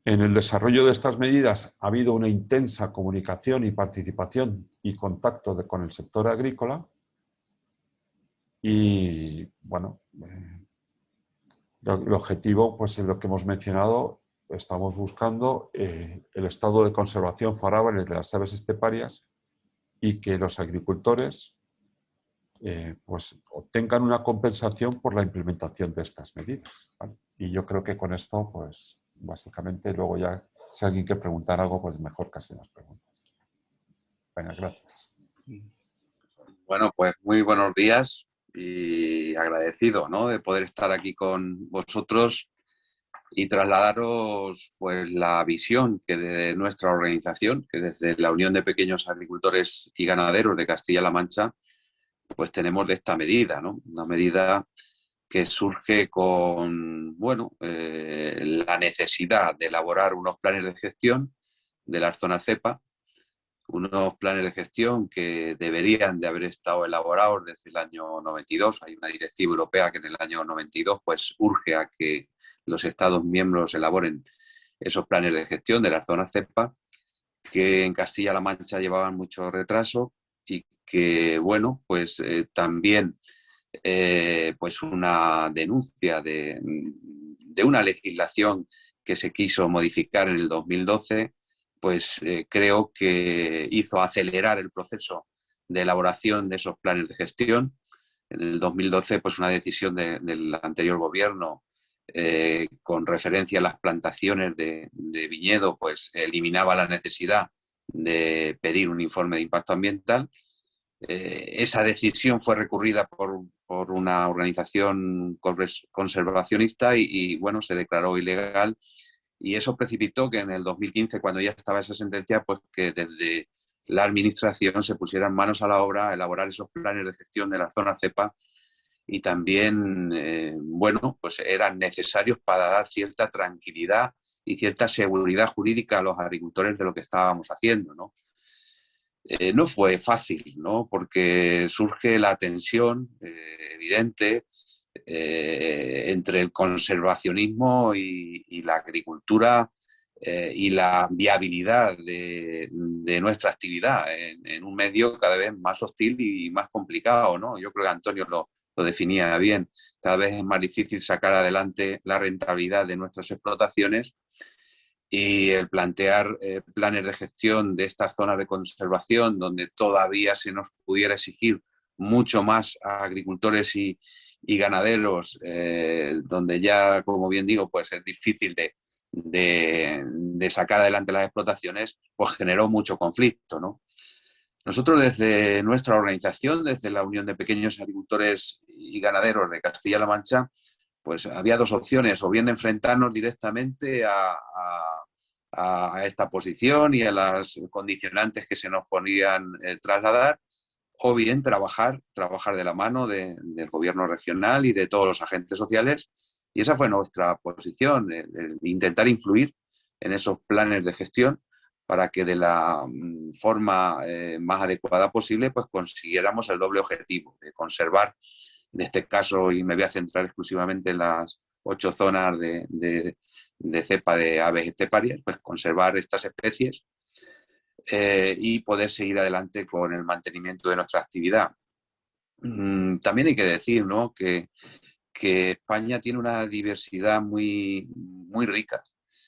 En el desarrollo de estas medidas ha habido una intensa comunicación y participación y contacto con el sector agrícola y, bueno, el objetivo, pues es lo que hemos mencionado, estamos buscando el estado de conservación favorable de las aves esteparias y que los agricultores pues obtengan una compensación por la implementación de estas medidas, ¿vale? Y yo creo que con esto, pues básicamente, luego ya, si alguien quiere preguntar algo, pues mejor casi las preguntas. Venga, gracias. Bueno, pues muy buenos días y agradecido, ¿no?, de poder estar aquí con vosotros y trasladaros pues la visión que de nuestra organización, que desde la Unión de Pequeños Agricultores y Ganaderos de Castilla-La Mancha, pues tenemos de esta medida, ¿no? Una medida que surge con, bueno, la necesidad de elaborar unos planes de gestión de las zonas cepa, unos planes de gestión que deberían de haber estado elaborados desde el año 92. Hay una directiva europea que en el año 92 pues urge a que los Estados miembros elaboren esos planes de gestión de las zonas cepa, que en Castilla-La Mancha llevaban mucho retraso y que, bueno, pues también pues una denuncia de una legislación que se quiso modificar en el 2012, pues creo que hizo acelerar el proceso de elaboración de esos planes de gestión. En el 2012, pues una decisión del anterior gobierno con referencia a las plantaciones de viñedo, pues eliminaba la necesidad de pedir un informe de impacto ambiental. Esa decisión fue recurrida por una organización conservacionista y bueno, se declaró ilegal, y eso precipitó que en el 2015, cuando ya estaba esa sentencia, pues que desde la administración se pusieran manos a la obra a elaborar esos planes de gestión de la zona cepa, y también, bueno, pues eran necesarios para dar cierta tranquilidad y cierta seguridad jurídica a los agricultores de lo que estábamos haciendo, ¿no? No fue fácil, ¿no?, porque surge la tensión evidente entre el conservacionismo y la agricultura y la viabilidad de nuestra actividad en un medio cada vez más hostil y más complicado, ¿no? Yo creo que Antonio lo definía bien. Cada vez es más difícil sacar adelante la rentabilidad de nuestras explotaciones, y el plantear planes de gestión de estas zonas de conservación donde todavía se nos pudiera exigir mucho más a agricultores y ganaderos, donde ya, como bien digo, pues es difícil de sacar adelante las explotaciones, pues generó mucho conflicto, ¿no? Nosotros desde nuestra organización, desde la Unión de Pequeños Agricultores y Ganaderos de Castilla-La Mancha, pues había dos opciones, o bien enfrentarnos directamente a esta posición y a las condicionantes que se nos ponían trasladar, o bien trabajar de la mano del gobierno regional y de todos los agentes sociales. Y esa fue nuestra posición, el intentar influir en esos planes de gestión para que de la forma más adecuada posible pues consiguiéramos el doble objetivo de conservar, en este caso, y me voy a centrar exclusivamente en las 8 zonas de cepa de aves esteparias, pues conservar estas especies y poder seguir adelante con el mantenimiento de nuestra actividad. También hay que decir, ¿no?, que España tiene una diversidad muy, muy rica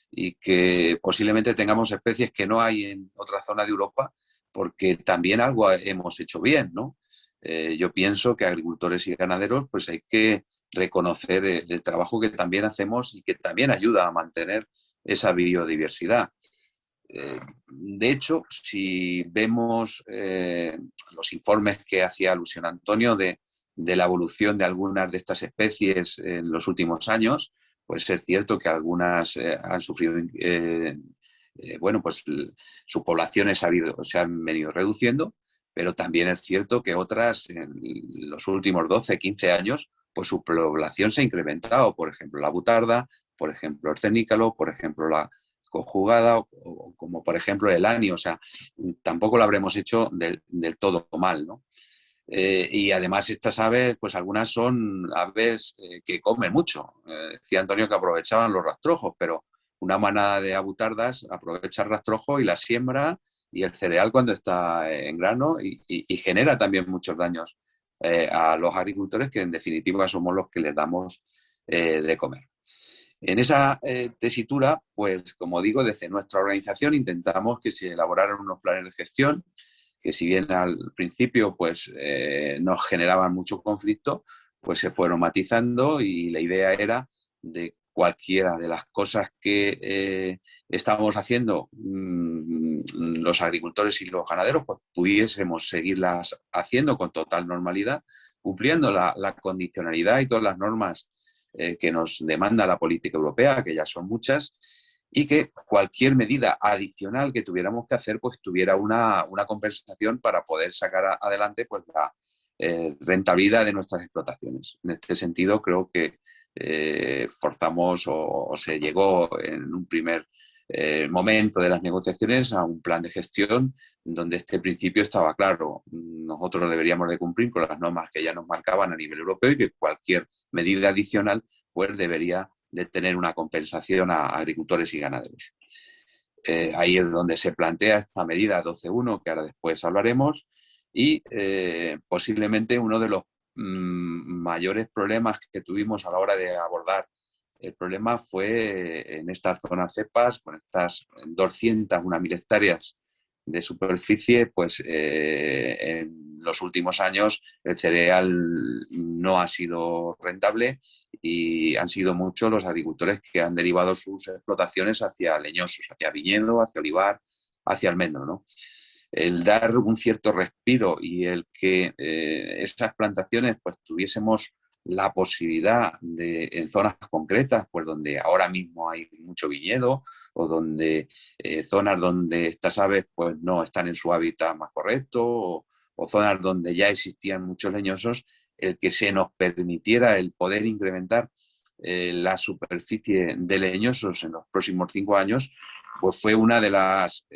y que posiblemente tengamos especies que no hay en otra zona de Europa, porque también algo hemos hecho bien, ¿no? Yo pienso que agricultores y ganaderos pues hay que reconocer el trabajo que también hacemos y que también ayuda a mantener esa biodiversidad. De hecho, si vemos los informes que hacía alusión Antonio de la evolución de algunas de estas especies en los últimos años, pues es cierto que algunas han sufrido, bueno, pues sus poblaciones se han venido reduciendo, pero también es cierto que otras en los últimos 12, 15 años, pues su población se ha incrementado. Por ejemplo, la butarda, por ejemplo, el cenícalo, por ejemplo, la conjugada, o como por ejemplo el ani. O sea, tampoco lo habremos hecho del todo mal, ¿no? Y además estas aves, pues algunas son aves que comen mucho. Decía Antonio que aprovechaban los rastrojos, pero una manada de abutardas aprovecha el rastrojo y la siembra y el cereal cuando está en grano y genera también muchos daños a los agricultores, que en definitiva somos los que les damos de comer. En esa tesitura, pues como digo, desde nuestra organización intentamos que se elaboraran unos planes de gestión que, si bien al principio pues nos generaban mucho conflicto, pues se fueron matizando, y la idea era de cualquiera de las cosas que estábamos haciendo los agricultores y los ganaderos, pues pudiésemos seguirlas haciendo con total normalidad, cumpliendo la condicionalidad y todas las normas que nos demanda la política europea, que ya son muchas, y que cualquier medida adicional que tuviéramos que hacer pues tuviera una compensación para poder sacar adelante pues la rentabilidad de nuestras explotaciones. En este sentido, creo que forzamos o se llegó en un primer momento de las negociaciones a un plan de gestión donde este principio estaba claro. Nosotros deberíamos de cumplir con las normas que ya nos marcaban a nivel europeo, y que cualquier medida adicional pues debería de tener una compensación a agricultores y ganaderos. Ahí es donde se plantea esta medida 12.1, que ahora después hablaremos, y posiblemente uno de los mayores problemas que tuvimos a la hora de abordar el problema fue en estas zonas cepas, con estas 201.000 hectáreas de superficie, pues en los últimos años el cereal no ha sido rentable y han sido muchos los agricultores que han derivado sus explotaciones hacia leñosos, hacia viñedo, hacia olivar, hacia almendro, ¿no? El dar un cierto respiro y el que esas plantaciones pues tuviésemos la posibilidad de, en zonas concretas, pues donde ahora mismo hay mucho viñedo, o donde zonas donde estas aves pues no están en su hábitat más correcto, o zonas donde ya existían muchos leñosos, el que se nos permitiera el poder incrementar la superficie de leñosos en los próximos 5 años, pues fue una de las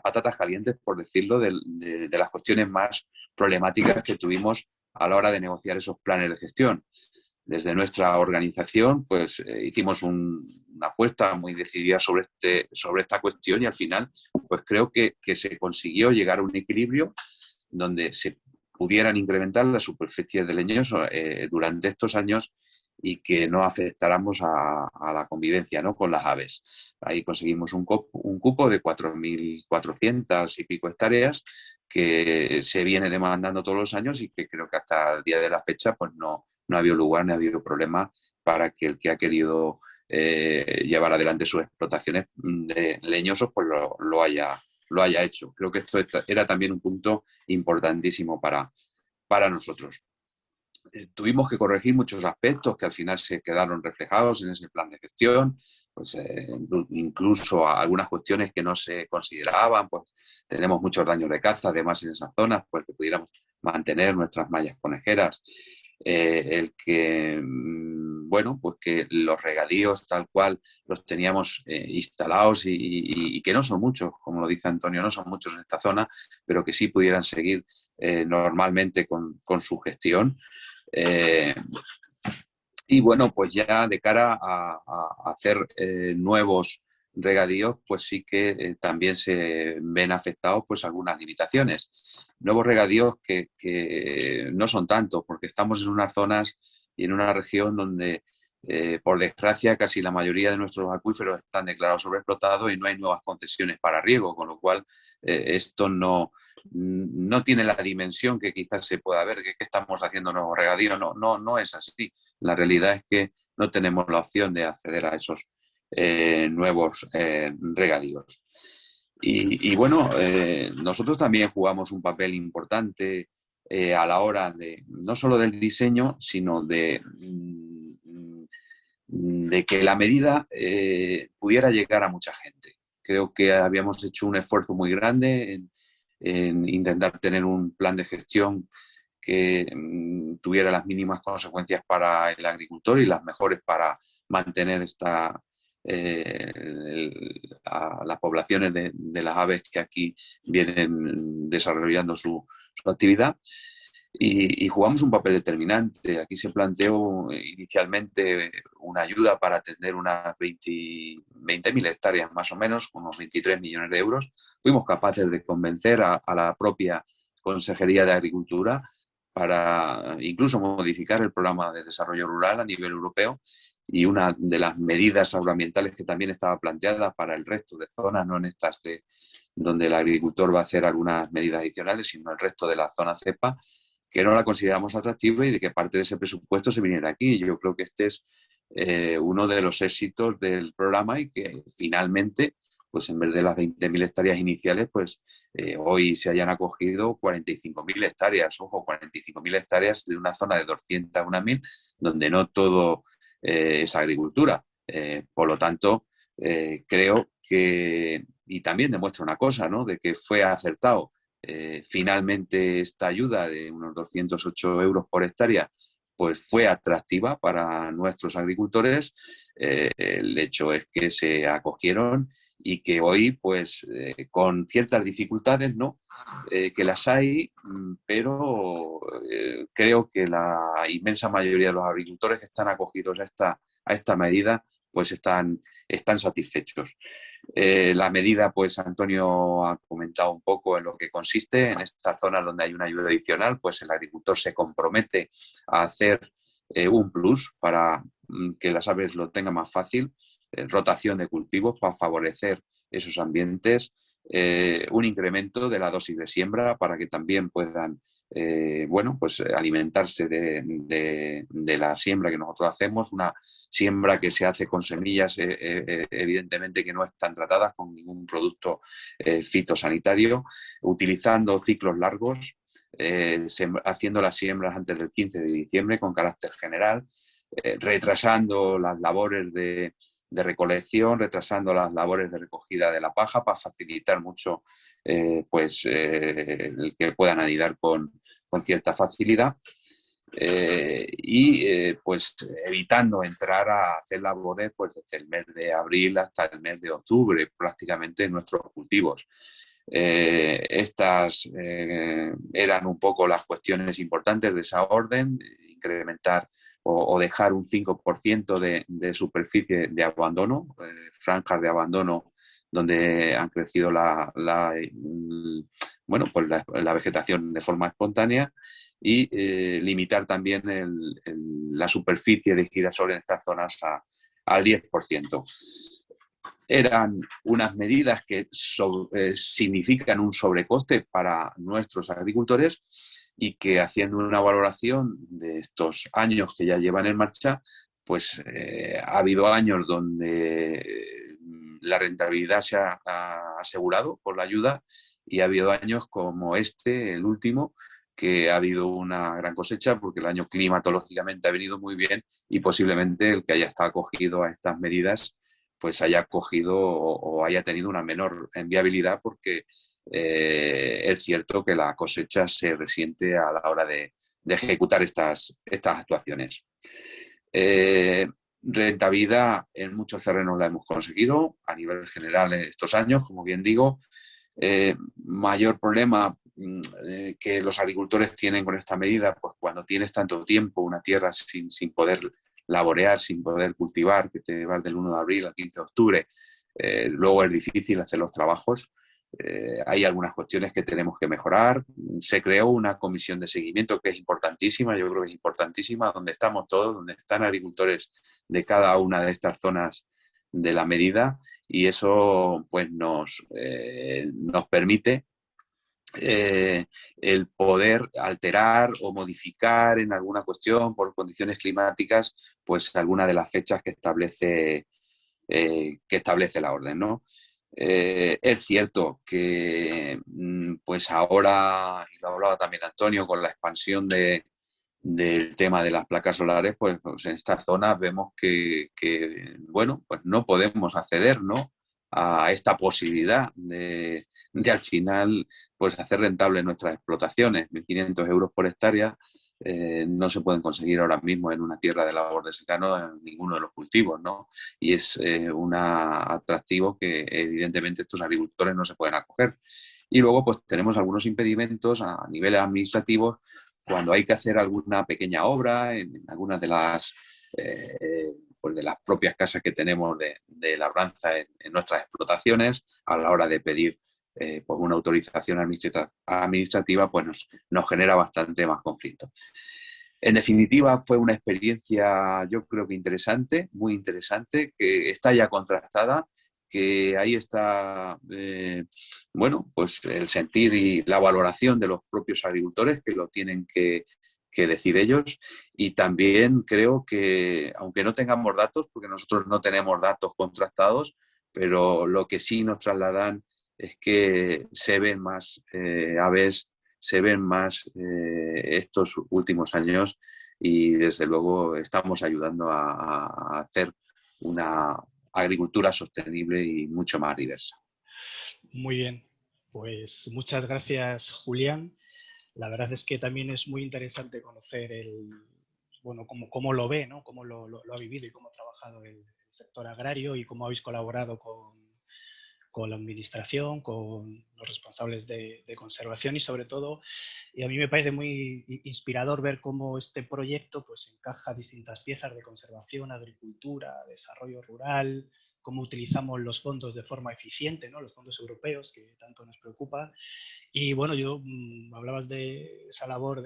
patatas calientes, por decirlo, de las cuestiones más problemáticas que tuvimos a la hora de negociar esos planes de gestión. Desde nuestra organización pues hicimos una apuesta muy decidida sobre esta cuestión, y al final pues creo que se consiguió llegar a un equilibrio donde se pudieran incrementar las superficies de leñoso durante estos años y que no afectáramos a la convivencia, ¿no?, con las aves. Ahí conseguimos un cupo de 4.400 y pico hectáreas que se viene demandando todos los años, y que creo que hasta el día de la fecha pues no ha habido lugar, ni ha habido problema para que el que ha querido llevar adelante sus explotaciones de leñosos pues lo haya hecho. Creo que esto era también un punto importantísimo para nosotros. tuvimos que corregir muchos aspectos que al final se quedaron reflejados en ese plan de gestión, pues incluso algunas cuestiones que no se consideraban, pues tenemos muchos daños de caza además en esas zonas, pues que pudiéramos mantener nuestras mallas conejeras, el que, bueno, pues que los regadíos tal cual los teníamos instalados y que no son muchos, como lo dice Antonio, no son muchos en esta zona, pero que sí pudieran seguir normalmente con su gestión. Y bueno, pues ya de cara a hacer nuevos regadíos, pues sí que también se ven afectados pues algunas limitaciones. Nuevos regadíos que no son tantos, porque estamos en unas zonas y en una región donde, por desgracia, casi la mayoría de nuestros acuíferos están declarados sobreexplotados y no hay nuevas concesiones para riego, con lo cual esto no tiene la dimensión que quizás se pueda ver, que estamos haciendo nuevos regadíos. No es así. La realidad es que no tenemos la opción de acceder a esos nuevos regadíos. Y bueno, nosotros también jugamos un papel importante a la hora de, no solo del diseño, sino de que la medida pudiera llegar a mucha gente. Creo que habíamos hecho un esfuerzo muy grande en intentar tener un plan de gestión que tuviera las mínimas consecuencias para el agricultor y las mejores para mantener las poblaciones de las aves que aquí vienen desarrollando su actividad. Y jugamos un papel determinante. Aquí se planteó inicialmente una ayuda para atender unas 20.000 hectáreas más o menos, unos 23 millones de euros. Fuimos capaces de convencer a la propia Consejería de Agricultura para incluso modificar el programa de desarrollo rural a nivel europeo, y una de las medidas agroambientales que también estaba planteada para el resto de zonas, no en estas donde el agricultor va a hacer algunas medidas adicionales, sino el resto de la zona cepa, que no la consideramos atractiva y de que parte de ese presupuesto se viniera aquí. Yo creo que este es uno de los éxitos del programa y que finalmente, pues en vez de las 20.000 hectáreas iniciales, pues hoy se hayan acogido 45.000 hectáreas, ojo, 45.000 hectáreas de una zona de 200 a 1.000, donde no todo es agricultura. Por lo tanto, creo que, y también demuestra una cosa, ¿no?, de que fue acertado finalmente esta ayuda de unos 208 euros por hectárea, pues fue atractiva para nuestros agricultores. El hecho es que se acogieron y que hoy, pues, con ciertas dificultades, ¿no?, que las hay, pero creo que la inmensa mayoría de los agricultores que están acogidos a esta medida, pues están satisfechos. La medida, pues Antonio ha comentado un poco en lo que consiste. En estas zonas donde hay una ayuda adicional, pues el agricultor se compromete a hacer un plus para que las aves lo tengan más fácil, rotación de cultivos para favorecer esos ambientes, un incremento de la dosis de siembra para que también puedan bueno, pues alimentarse de la siembra que nosotros hacemos, una siembra que se hace con semillas evidentemente que no están tratadas con ningún producto fitosanitario, utilizando ciclos largos, haciendo las siembras antes del 15 de diciembre con carácter general, retrasando las labores de recolección, retrasando las labores de recogida de la paja para facilitar mucho pues el que puedan anidar con cierta facilidad, pues evitando entrar a hacer labores pues desde el mes de abril hasta el mes de octubre prácticamente en nuestros cultivos. Estas eran un poco las cuestiones importantes de esa orden: incrementar o dejar un 5% de superficie de abandono, franjas de abandono donde han crecido bueno, pues la vegetación de forma espontánea, y limitar también la superficie de girasol en estas zonas al 10%. Eran unas medidas que significan un sobrecoste para nuestros agricultores y que, haciendo una valoración de estos años que ya llevan en marcha, pues ha habido años donde la rentabilidad se ha asegurado por la ayuda, y ha habido años como este, el último, que ha habido una gran cosecha porque el año climatológicamente ha venido muy bien y posiblemente el que haya estado acogido a estas medidas pues haya acogido o haya tenido una menor viabilidad porque es cierto que la cosecha se resiente a la hora de ejecutar estas actuaciones. Rentabilidad en muchos terrenos la hemos conseguido a nivel general en estos años, como bien digo. Mayor problema que los agricultores tienen con esta medida, pues cuando tienes tanto tiempo una tierra sin poder laborear, sin poder cultivar, que te vas del 1 de abril al 15 de octubre, luego es difícil hacer los trabajos. Hay algunas cuestiones que tenemos que mejorar. Se creó una comisión de seguimiento que es importantísima, yo creo que es importantísima, donde estamos todos, donde están agricultores de cada una de estas zonas de la medida, y eso pues nos permite el poder alterar o modificar en alguna cuestión por condiciones climáticas pues alguna de las fechas que establece la orden, ¿no? Es cierto que pues ahora, y lo hablaba también Antonio, con la expansión del tema de las placas solares, pues en estas zonas vemos que bueno, pues no podemos acceder, ¿no?, a esta posibilidad de al final pues hacer rentables nuestras explotaciones. 1.500 euros por hectárea no se pueden conseguir ahora mismo en una tierra de labor de secano en ninguno de los cultivos, ¿no? Y es un atractivo que evidentemente estos agricultores no se pueden acoger. Y luego pues tenemos algunos impedimentos a nivel administrativo cuando hay que hacer alguna pequeña obra en algunas de las pues de las propias casas que tenemos de labranza en nuestras explotaciones, a la hora de pedir pues una autorización administrativa, pues nos genera bastante más conflicto. En definitiva, fue una experiencia, yo creo que interesante, muy interesante, que está ya contrastada, que ahí está, bueno, pues el sentir y la valoración de los propios agricultores, que lo tienen que decir ellos, y también creo que, aunque no tengamos datos, porque nosotros no tenemos datos contrastados, pero lo que sí nos trasladan es que se ven más aves, se ven más estos últimos años, y desde luego estamos ayudando a hacer una agricultura sostenible y mucho más diversa. Muy bien, pues muchas gracias, Julián. La verdad es que también es muy interesante conocer bueno, cómo lo ve, ¿no?, cómo lo ha vivido y cómo ha trabajado el sector agrario y cómo habéis colaborado con la administración, con los responsables de conservación y sobre todo, y a mí me parece muy inspirador ver cómo este proyecto pues encaja distintas piezas de conservación, agricultura, desarrollo rural, cómo utilizamos los fondos de forma eficiente, ¿no?, los fondos europeos que tanto nos preocupa. Y bueno, yo hablabas de esa labor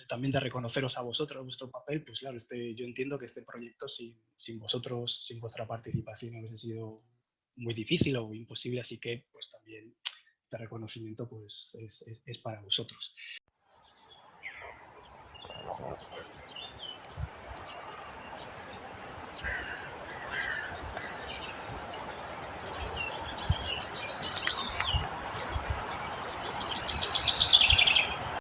también de reconoceros a vosotros, vuestro papel. Pues claro, yo entiendo que este proyecto sin vosotros, sin vuestra participación, hubiese sido muy difícil o imposible, así que pues también este reconocimiento pues es para vosotros.